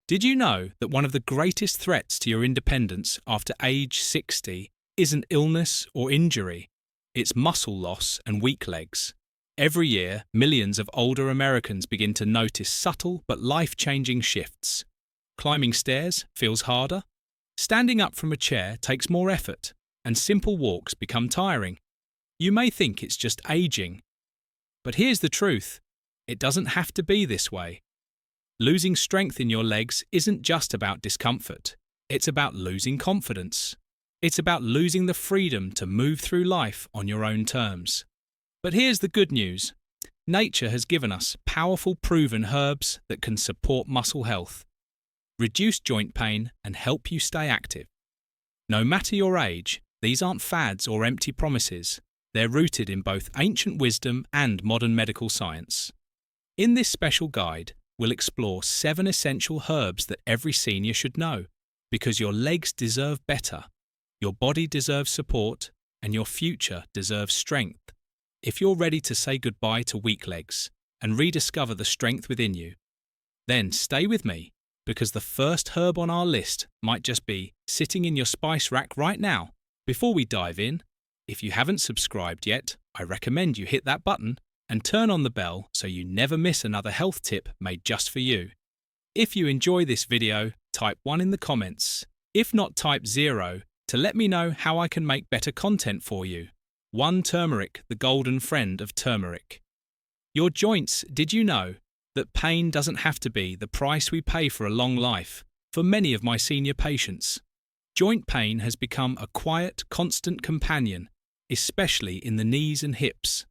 Did you know that one of the greatest threats to your independence after age 60 isn't illness or injury? It's muscle loss and weak legs. Every year, millions of older Americans begin to notice subtle but life-changing shifts. Climbing stairs feels harder. Standing up from a chair takes more effort, and simple walks become tiring. You may think it's just aging. But here's the truth. It doesn't have to be this way. Losing strength in your legs isn't just about discomfort. It's about losing confidence. It's about losing the freedom to move through life on your own terms. But here's the good news. Nature has given us powerful proven herbs that can support muscle health, reduce joint pain, and help you stay active. No matter your age, these aren't fads or empty promises. They're rooted in both ancient wisdom and modern medical science. In this special guide, we'll explore 7 essential herbs that every senior should know, because your legs deserve better, your body deserves support, and your future deserves strength. If you're ready to say goodbye to weak legs and rediscover the strength within you, then stay with me, because the first herb on our list might just be sitting in your spice rack right now. Before we dive in, if you haven't subscribed yet, I recommend you hit that button and turn on the bell so you never miss another health tip made just for you. If you enjoy this video, type 1 in the comments. If not, type 0 to let me know how I can make better content for you. 1 Turmeric, the golden friend of turmeric. Your joints, did you know that pain doesn't have to be the price we pay for a long life? For many of my senior patients, joint pain has become a quiet, constant companion, especially in the knees and hips.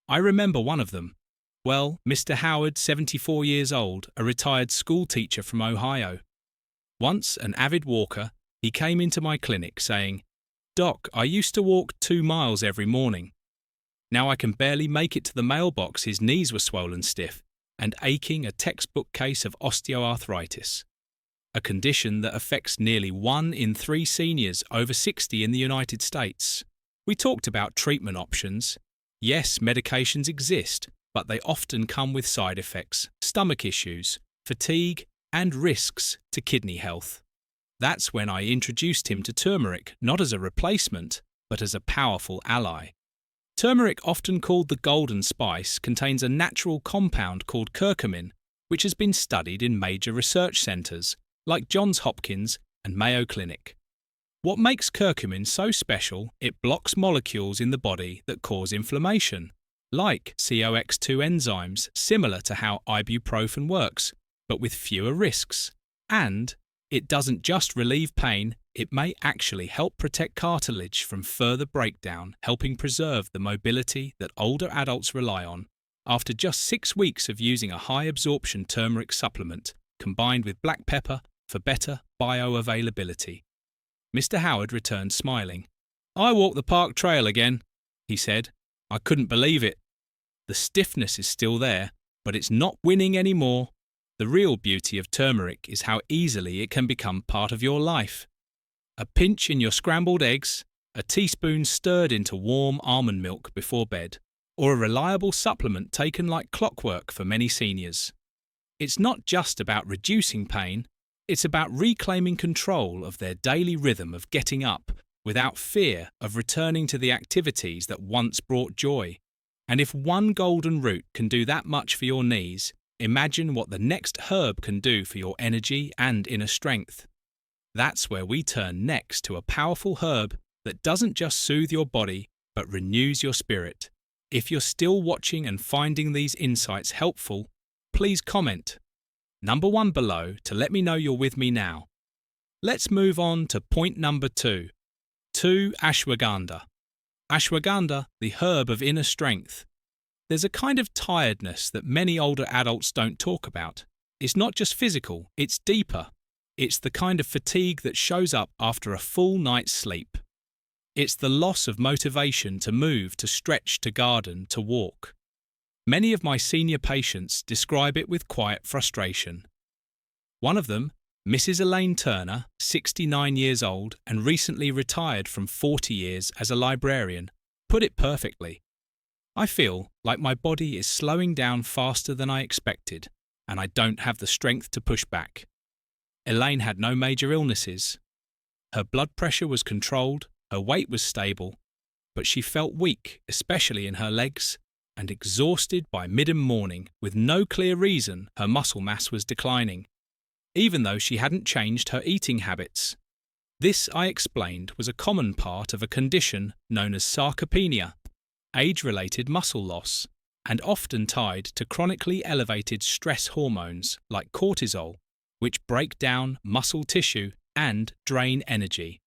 I remember one of them. Well, Mr. Howard, 74 years old, a retired school teacher from Ohio. Once an avid walker, he came into my clinic saying, "Doc, I used to walk 2 miles every morning. Now I can barely make it to the mailbox." His knees were swollen stiff and aching, a textbook case of osteoarthritis, a condition that affects nearly 1 in 3 seniors over 60 in the United States. We talked about treatment options. Yes, medications exist, but they often come with side effects, stomach issues, fatigue, and risks to kidney health. That's when I introduced him to turmeric, not as a replacement, but as a powerful ally. Turmeric, often called the golden spice, contains a natural compound called curcumin, which has been studied in major research centres like Johns Hopkins and Mayo Clinic. What makes curcumin so special? It blocks molecules in the body that cause inflammation, like COX-2 enzymes, similar to how ibuprofen works, but with fewer risks. And it doesn't just relieve pain, it may actually help protect cartilage from further breakdown, helping preserve the mobility that older adults rely on. After just 6 weeks of using a high-absorption turmeric supplement, combined with black pepper for better bioavailability, Mr. Howard returned smiling. "I walked the park trail again," he said. "I couldn't believe it. The stiffness is still there, but it's not winning anymore." The real beauty of turmeric is how easily it can become part of your life. A pinch in your scrambled eggs, a teaspoon stirred into warm almond milk before bed, or a reliable supplement taken like clockwork for many seniors. It's not just about reducing pain, it's about reclaiming control of their daily rhythm of getting up without fear of returning to the activities that once brought joy. And if 1 golden root can do that much for your knees, imagine what the next herb can do for your energy and inner strength. That's where we turn next to a powerful herb that doesn't just soothe your body, but renews your spirit. If you're still watching and finding these insights helpful, please comment number 1 below to let me know you're with me now. Let's move on to point number 2. 2. Ashwagandha. Ashwagandha, the herb of inner strength. There's a kind of tiredness that many older adults don't talk about. It's not just physical, it's deeper. It's the kind of fatigue that shows up after a full night's sleep. It's the loss of motivation to move, to stretch, to garden, to walk. Many of my senior patients describe it with quiet frustration. One of them, Mrs. Elaine Turner, 69 years old and recently retired from 40 years as a librarian, put it perfectly. "I feel like my body is slowing down faster than I expected, and I don't have the strength to push back. Elaine had no major illnesses. Her blood pressure was controlled, her weight was stable, but she felt weak, especially in her legs, and exhausted by mid-morning with no clear reason. Her muscle mass was declining, even though she hadn't changed her eating habits. This, I explained, was a common part of a condition known as sarcopenia, age-related muscle loss, and often tied to chronically elevated stress hormones like cortisol, which break down muscle tissue and drain energy.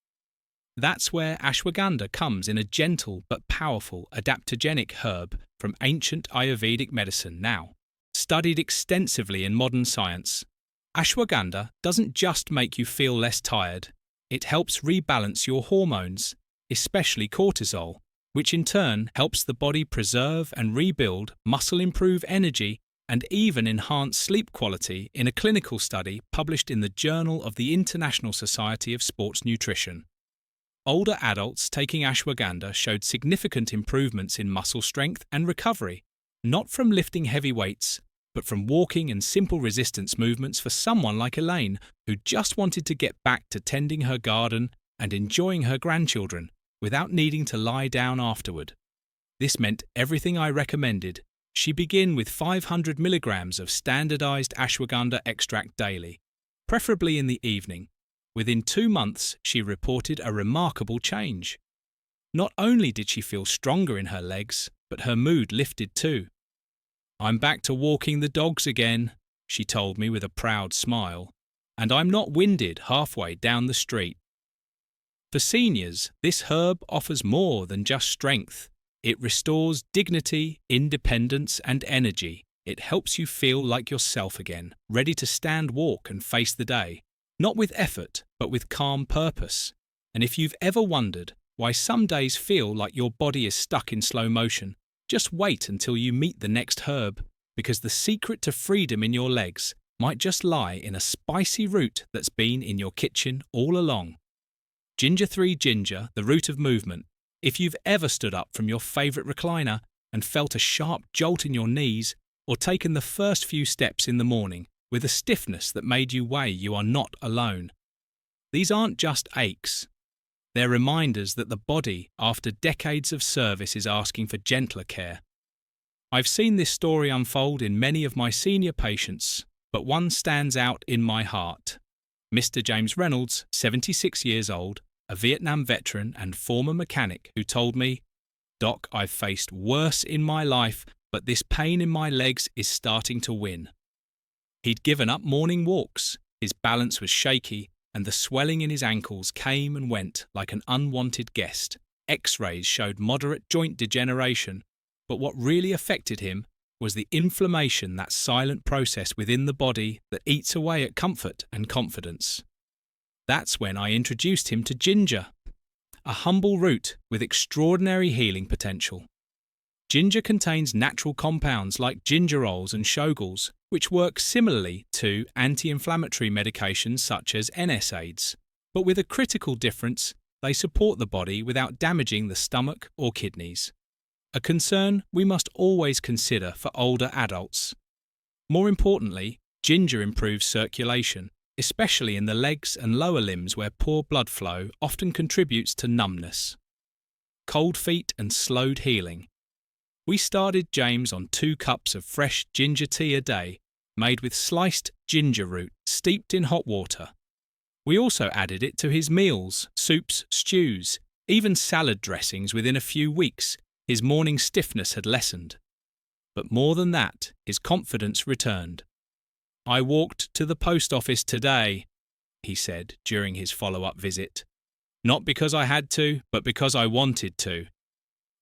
That's where ashwagandha comes in, a gentle but powerful adaptogenic herb from ancient Ayurvedic medicine, now studied extensively in modern science. Ashwagandha doesn't just make you feel less tired, it helps rebalance your hormones, especially cortisol, which in turn helps the body preserve and rebuild muscle, improve energy, and even enhance sleep quality in a clinical study published in the Journal of the International Society of Sports Nutrition. Older adults taking ashwagandha showed significant improvements in muscle strength and recovery, not from lifting heavy weights, but from walking and simple resistance movements. For someone like Elaine, who just wanted to get back to tending her garden and enjoying her grandchildren without needing to lie down afterward. This meant everything I recommended. She begin with 500 milligrams of standardized ashwagandha extract daily, preferably in the evening. Within 2 months, she reported a remarkable change. Not only did she feel stronger in her legs, but her mood lifted too. "I'm back to walking the dogs again," she told me with a proud smile, "and I'm not winded halfway down the street." For seniors, this herb offers more than just strength. It restores dignity, independence, and energy. It helps you feel like yourself again, ready to stand, walk, and face the day. Not with effort, but with calm purpose. And if you've ever wondered why some days feel like your body is stuck in slow motion, just wait until you meet the next herb, because the secret to freedom in your legs might just lie in a spicy root that's been in your kitchen all along. Ginger 3 Ginger, the root of movement. If you've ever stood up from your favourite recliner and felt a sharp jolt in your knees, or taken the first few steps in the morning with a stiffness that made you weigh, you are not alone. These aren't just aches. They're reminders that the body, after decades of service, is asking for gentler care. I've seen this story unfold in many of my senior patients, but one stands out in my heart. Mr. James Reynolds, 76 years old, a Vietnam veteran and former mechanic, who told me, "Doc, I've faced worse in my life, but this pain in my legs is starting to win." He'd given up morning walks, his balance was shaky, and the swelling in his ankles came and went like an unwanted guest. X-rays showed moderate joint degeneration, but what really affected him was the inflammation, that silent process within the body that eats away at comfort and confidence. That's when I introduced him to ginger, a humble root with extraordinary healing potential. Ginger contains natural compounds like gingerols and shoguls, which work similarly to anti-inflammatory medications such as NSAIDs, but with a critical difference: they support the body without damaging the stomach or kidneys. A concern we must always consider for older adults. More importantly, ginger improves circulation, especially in the legs and lower limbs where poor blood flow often contributes to numbness, cold feet, and slowed healing. We started James on 2 cups of fresh ginger tea a day, made with sliced ginger root steeped in hot water. We also added it to his meals, soups, stews, even salad dressings. Within a few weeks, his morning stiffness had lessened. But more than that, his confidence returned. "I walked to the post office today," he said during his follow-up visit. "Not because I had to, but because I wanted to.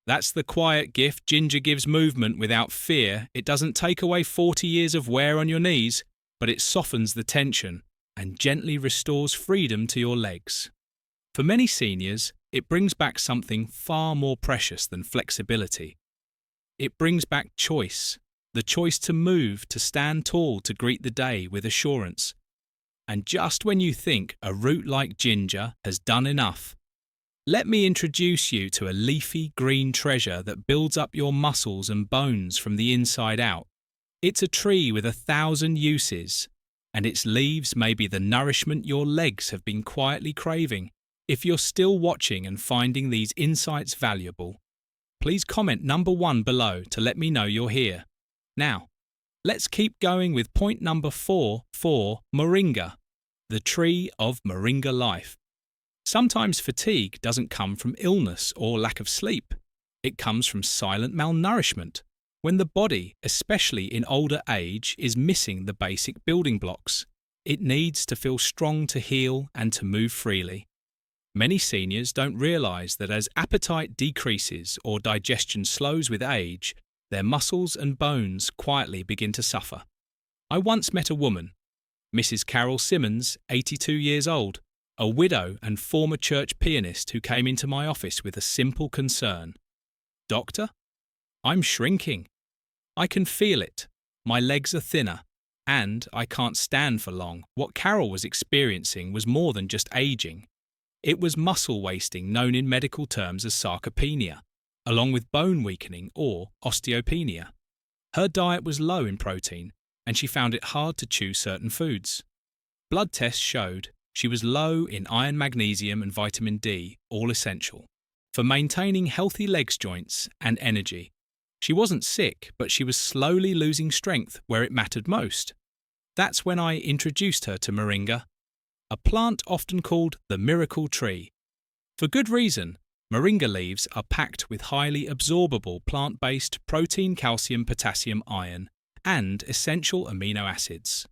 That's the quiet gift ginger gives: movement without fear. It doesn't take away 40 years of wear on your knees, but it softens the tension and gently restores freedom to your legs." For many seniors, it brings back something far more precious than flexibility. It brings back choice, the choice to move, to stand tall, to greet the day with assurance. And just when you think a root like ginger has done enough, let me introduce you to a leafy green treasure that builds up your muscles and bones from the inside out. It's a tree with 1,000 uses. and its leaves may be the nourishment your legs have been quietly craving. If you're still watching and finding these insights valuable, please comment number 1 below to let me know you're here. Now, let's keep going with point number 4 for Moringa, the tree of Moringa life. Sometimes fatigue doesn't come from illness or lack of sleep. It comes from silent malnourishment, when the body, especially in older age, is missing the basic building blocks. It needs to feel strong to heal and to move freely. Many seniors don't realise that as appetite decreases or digestion slows with age, their muscles and bones quietly begin to suffer. I once met a woman, Mrs. Carol Simmons, 82 years old, a widow and former church pianist who came into my office with a simple concern. "Doctor, I'm shrinking. I can feel it. My legs are thinner, and I can't stand for long." What Carol was experiencing was more than just aging. It was muscle wasting, known in medical terms as sarcopenia, along with bone weakening or osteopenia. Her diet was low in protein, and she found it hard to chew certain foods. Blood tests showed she was low in iron, magnesium, and vitamin D, all essential for maintaining healthy legs, joints, and energy. She wasn't sick, but she was slowly losing strength where it mattered most. That's when I introduced her to Moringa, a plant often called the miracle tree. For good reason. Moringa leaves are packed with highly absorbable plant-based protein, calcium, potassium, iron, and essential amino acids.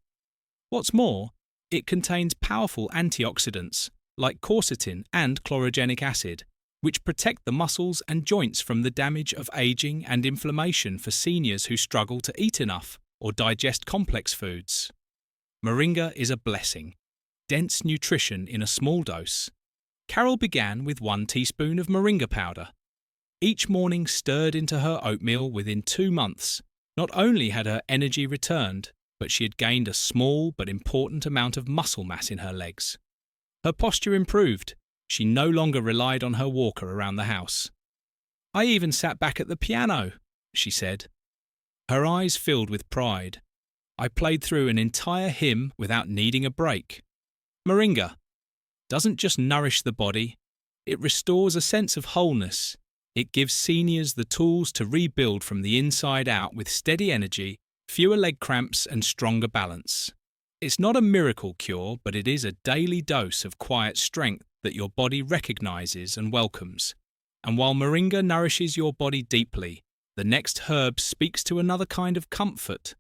What's more, it contains powerful antioxidants like quercetin and chlorogenic acid, which protect the muscles and joints from the damage of aging and inflammation for seniors who struggle to eat enough or digest complex foods. Moringa is a blessing. Dense nutrition in a small dose. Carol began with 1 teaspoon of moringa powder. Each morning stirred into her oatmeal. Within 2 months, not only had her energy returned, but she had gained a small but important amount of muscle mass in her legs. Her posture improved. She no longer relied on her walker around the house. "I even sat back at the piano," she said. Her eyes filled with pride. "I played through an entire hymn without needing a break." Moringa doesn't just nourish the body, it restores a sense of wholeness. It gives seniors the tools to rebuild from the inside out with steady energy, fewer leg cramps, and stronger balance. It's not a miracle cure, but it is a daily dose of quiet strength that your body recognizes and welcomes. And while Moringa nourishes your body deeply, the next herb speaks to another kind of comfort,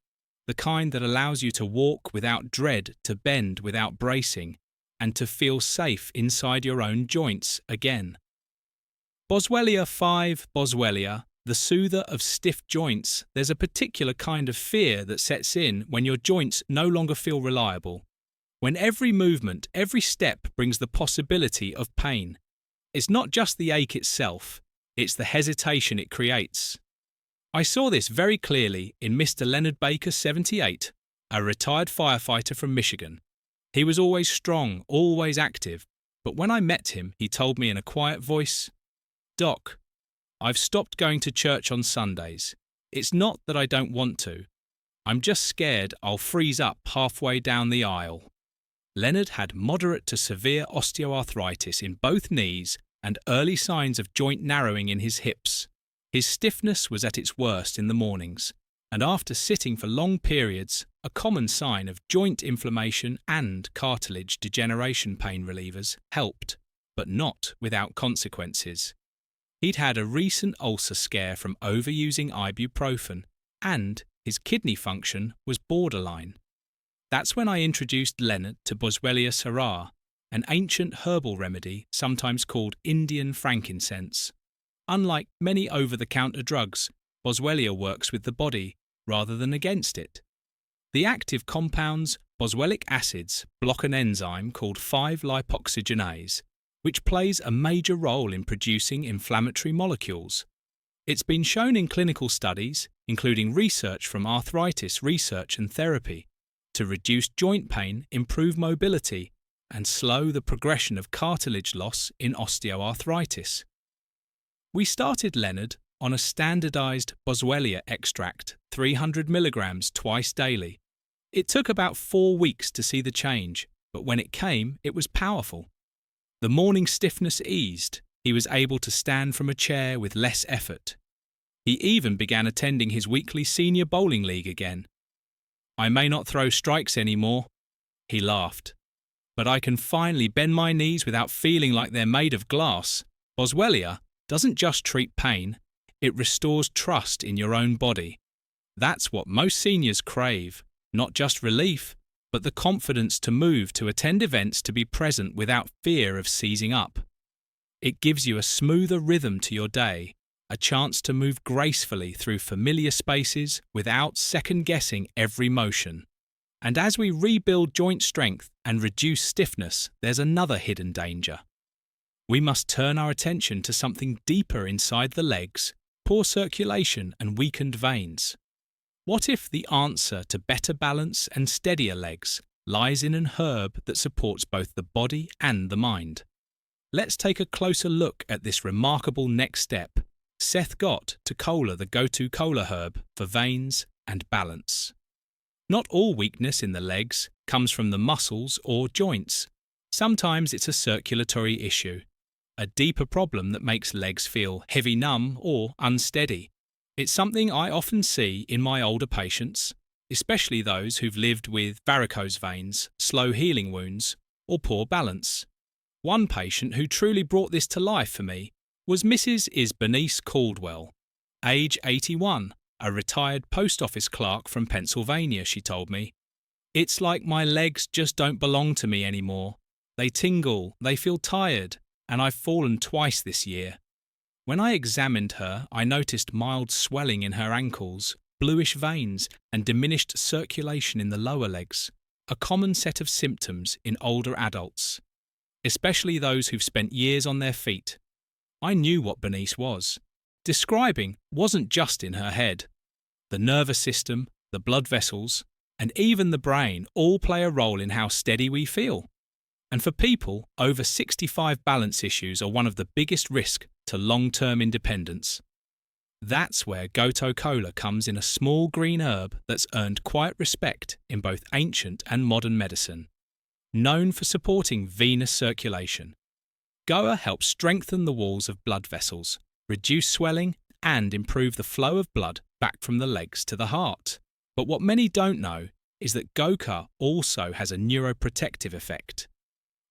the kind that allows you to walk without dread, to bend without bracing, and to feel safe inside your own joints again. Boswellia 5. Boswellia, the soother of stiff joints. There's a particular kind of fear that sets in when your joints no longer feel reliable, when every movement, every step brings the possibility of pain. It's not just the ache itself, it's the hesitation it creates. I saw this very clearly in Mr. Leonard Baker, 78, a retired firefighter from Michigan. He was always strong, always active, but when I met him, he told me in a quiet voice, "Doc, I've stopped going to church on Sundays. It's not that I don't want to. I'm just scared I'll freeze up halfway down the aisle." Leonard had moderate to severe osteoarthritis in both knees and early signs of joint narrowing in his hips. His stiffness was at its worst in the mornings, and after sitting for long periods, a common sign of joint inflammation and cartilage degeneration. Pain relievers helped, but not without consequences. He'd had a recent ulcer scare from overusing ibuprofen, and his kidney function was borderline. That's when I introduced Leonard to Boswellia syrah, an ancient herbal remedy sometimes called Indian frankincense. Unlike many over-the-counter drugs, Boswellia works with the body rather than against it. The active compounds, boswellic acids, block an enzyme called 5-lipoxygenase, which plays a major role in producing inflammatory molecules. It's been shown in clinical studies, including research from arthritis research and therapy, to reduce joint pain, improve mobility, and slow the progression of cartilage loss in osteoarthritis. We started Leonard on a standardized Boswellia extract, 300 milligrams twice daily. It took about 4 weeks to see the change, but when it came, it was powerful. The morning stiffness eased. He was able to stand from a chair with less effort. He even began attending his weekly senior bowling league again. "I may not throw strikes anymore," he laughed, "but I can finally bend my knees without feeling like they're made of glass." Boswellia doesn't just treat pain, it restores trust in your own body. That's what most seniors crave, not just relief, but the confidence to move, to attend events, to be present without fear of seizing up. It gives you a smoother rhythm to your day, a chance to move gracefully through familiar spaces without second-guessing every motion. And as we rebuild joint strength and reduce stiffness, there's another hidden danger. We must turn our attention to something deeper inside the legs: poor circulation and weakened veins. What if the answer to better balance and steadier legs lies in an herb that supports both the body and the mind? Let's take a closer look at this remarkable next step. Seth got to Kola, the Gotu Kola herb, for veins and balance. Not all weakness in the legs comes from the muscles or joints. Sometimes it's a circulatory issue, a deeper problem that makes legs feel heavy, numb, or unsteady. It's something I often see in my older patients, especially those who've lived with varicose veins, slow healing wounds, or poor balance. One patient who truly brought this to life for me was Mrs. Bernice Caldwell, age 81, a retired post office clerk from Pennsylvania, she told me. "It's like my legs just don't belong to me anymore. They tingle, they feel tired, and I've fallen twice this year." When I examined her, I noticed mild swelling in her ankles, bluish veins, and diminished circulation in the lower legs, a common set of symptoms in older adults, especially those who've spent years on their feet. I knew what Bernice was. Describing wasn't just in her head. The nervous system, the blood vessels, and even the brain all play a role in how steady we feel. And for people over 65, balance issues are one of the biggest risks to long-term independence. That's where Gotu Kola comes in, a small green herb that's earned quiet respect in both ancient and modern medicine. Known for supporting venous circulation, Goa helps strengthen the walls of blood vessels, reduce swelling, and improve the flow of blood back from the legs to the heart. But what many don't know is that Gotu also has a neuroprotective effect.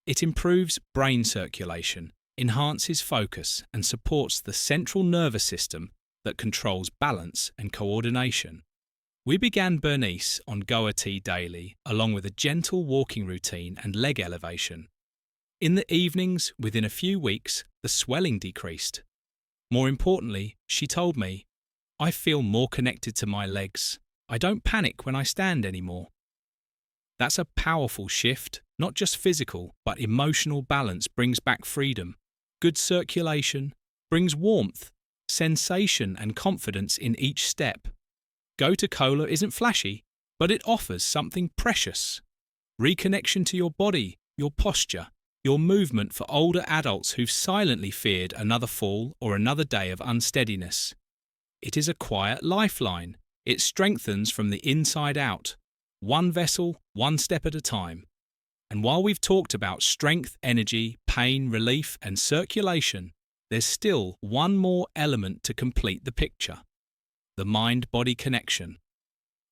It improves brain circulation, enhances focus, and supports the central nervous system that controls balance and coordination. We began Bernice on Goa tea daily, along with a gentle walking routine and leg elevation. In the evenings, within a few weeks, the swelling decreased. More importantly, she told me, "I feel more connected to my legs. I don't panic when I stand anymore." That's a powerful shift. Not just physical, but emotional balance brings back freedom. Good circulation brings warmth, sensation, and confidence in each step. Gotu Kola isn't flashy, but it offers something precious. Reconnection to your body, your posture, your movement for older adults who've silently feared another fall or another day of unsteadiness. It is a quiet lifeline. It strengthens from the inside out, one vessel, one step at a time. And while we've talked about strength, energy, pain, relief, and circulation, there's still one more element to complete the picture: the mind-body connection.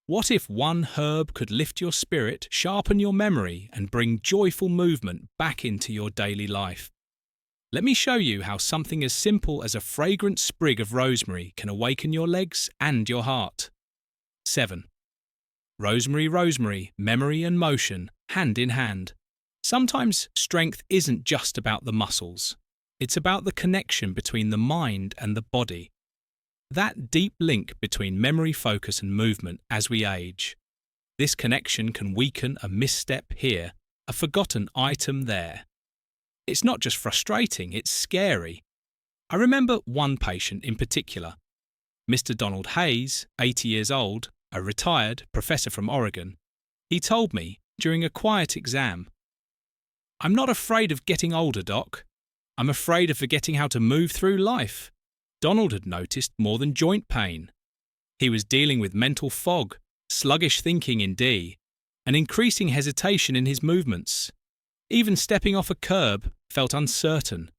What if one herb could lift your spirit, sharpen your memory, and bring joyful movement back into your daily life? Let me show you how something as simple as a fragrant sprig of rosemary can awaken your legs and your heart. 7. Rosemary, memory and motion, hand in hand. Sometimes strength isn't just about the muscles. It's about the connection between the mind and the body. That deep link between memory, focus and movement as we age. This connection can weaken a misstep here, a forgotten item there. It's not just frustrating, it's scary. I remember one patient in particular, Mr. Donald Hayes, 80 years old, a retired professor from Oregon. He told me during a quiet exam, "I'm not afraid of getting older, Doc. I'm afraid of forgetting how to move through life." Donald had noticed more than joint pain. He was dealing with mental fog, sluggish thinking in D, an increasing hesitation in his movements. Even stepping off a curb felt uncertain.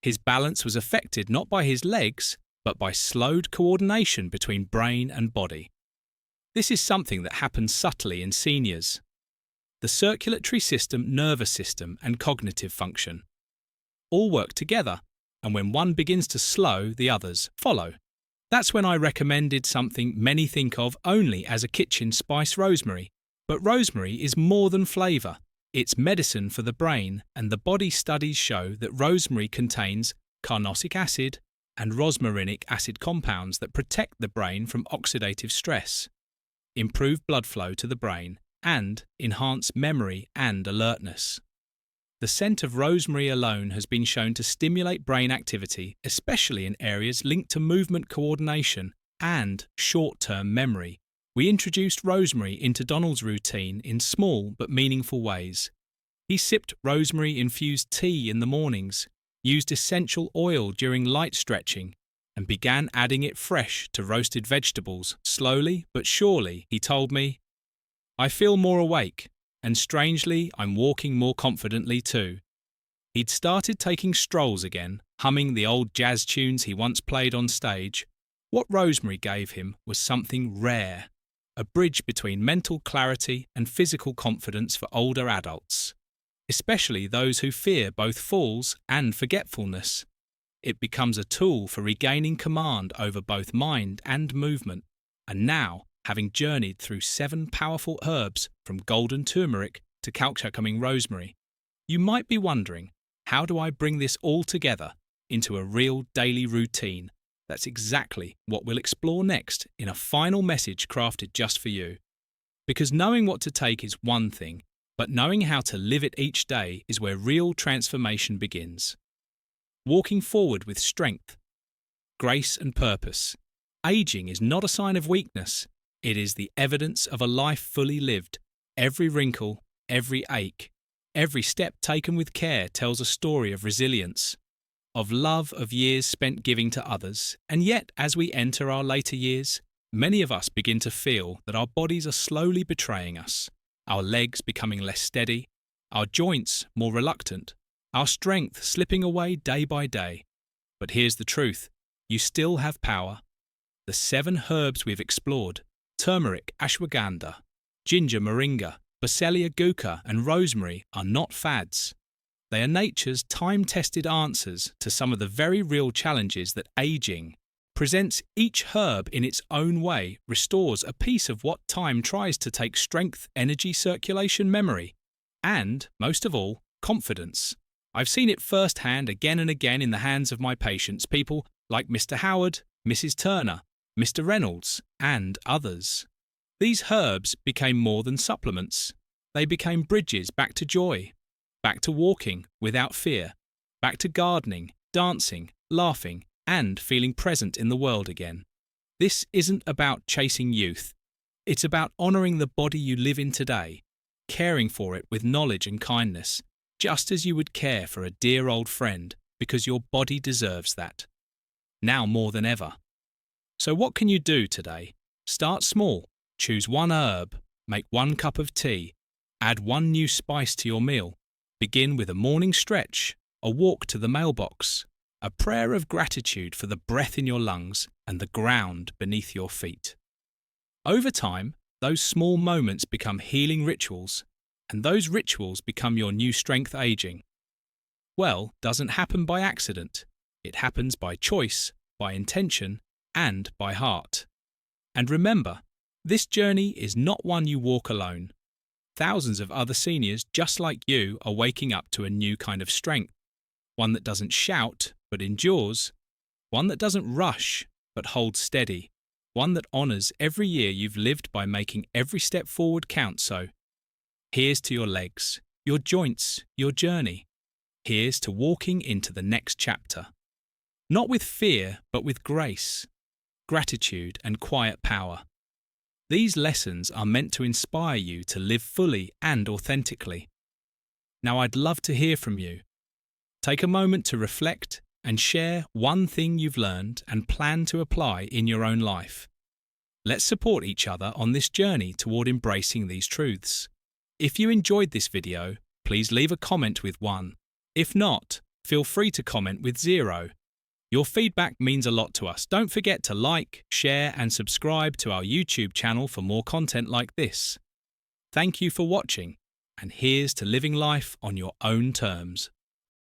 His balance was affected not by his legs, but by slowed coordination between brain and body. This is something that happens subtly in seniors. The circulatory system, nervous system, and cognitive function all work together, and when one begins to slow, the others follow. That's when I recommended something many think of only as a kitchen spice, rosemary. But rosemary is more than flavour. It's medicine for the brain, and the body studies show that rosemary contains carnosic acid and rosmarinic acid compounds that protect the brain from oxidative stress, improve blood flow to the brain, and enhance memory and alertness. The scent of rosemary alone has been shown to stimulate brain activity, especially in areas linked to movement coordination and short-term memory. We introduced rosemary into Donald's routine in small but meaningful ways. He sipped rosemary-infused tea in the mornings, used essential oil during light stretching, and began adding it fresh to roasted vegetables. Slowly but surely, he told me, "I feel more awake, and strangely, I'm walking more confidently too." He'd started taking strolls again, humming the old jazz tunes he once played on stage. What rosemary gave him was something rare, a bridge between mental clarity and physical confidence for older adults, especially those who fear both falls and forgetfulness. It becomes a tool for regaining command over both mind and movement, and now, having journeyed through 7 powerful herbs from golden turmeric to calcium rosemary, you might be wondering, how do I bring this all together into a real daily routine? That's exactly what we'll explore next in a final message crafted just for you. Because knowing what to take is one thing, but knowing how to live it each day is where real transformation begins. Walking forward with strength, grace and purpose. Aging is not a sign of weakness. It is the evidence of a life fully lived. Every wrinkle, every ache, every step taken with care tells a story of resilience, of love, of years spent giving to others. And yet, as we enter our later years, many of us begin to feel that our bodies are slowly betraying us, our legs becoming less steady, our joints more reluctant, our strength slipping away day by day. But here's the truth. You still have power. The 7 herbs we've explored, turmeric, ashwagandha, ginger, moringa, Boswellia, Gotu, and rosemary, are not fads. They are nature's time-tested answers to some of the very real challenges that aging presents. Each herb in its own way restores a piece of what time tries to take: strength, energy, circulation, memory, and, most of all, confidence. I've seen it firsthand again and again in the hands of my patients, people like Mr. Howard, Mrs. Turner, Mr. Reynolds, and others. These herbs became more than supplements. They became bridges back to joy, back to walking without fear, back to gardening, dancing, laughing, and feeling present in the world again. This isn't about chasing youth. It's about honouring the body you live in today, caring for it with knowledge and kindness, just as you would care for a dear old friend, because your body deserves that, now more than ever. So what can you do today? Start small. Choose 1 herb, make 1 cup of tea, add 1 new spice to your meal. Begin with a morning stretch, a walk to the mailbox, a prayer of gratitude for the breath in your lungs and the ground beneath your feet. Over time, those small moments become healing rituals, and those rituals become your new strength. Aging, well, doesn't happen by accident. It happens by choice, by intention, and by heart. And remember, this journey is not one you walk alone. Thousands of other seniors just like you are waking up to a new kind of strength, one that doesn't shout but endures, one that doesn't rush but holds steady, one that honours every year you've lived by making every step forward count. So, here's to your legs, your joints, your journey. Here's to walking into the next chapter. Not with fear, but with grace, gratitude, and quiet power. These lessons are meant to inspire you to live fully and authentically. Now, I'd love to hear from you. Take a moment to reflect and share one thing you've learned and plan to apply in your own life. Let's support each other on this journey toward embracing these truths. If you enjoyed this video, please leave a comment with 1. If not, feel free to comment with 0. Your feedback means a lot to us. Don't forget to like, share and subscribe to our YouTube channel for more content like this. Thank you for watching, and here's to living life on your own terms.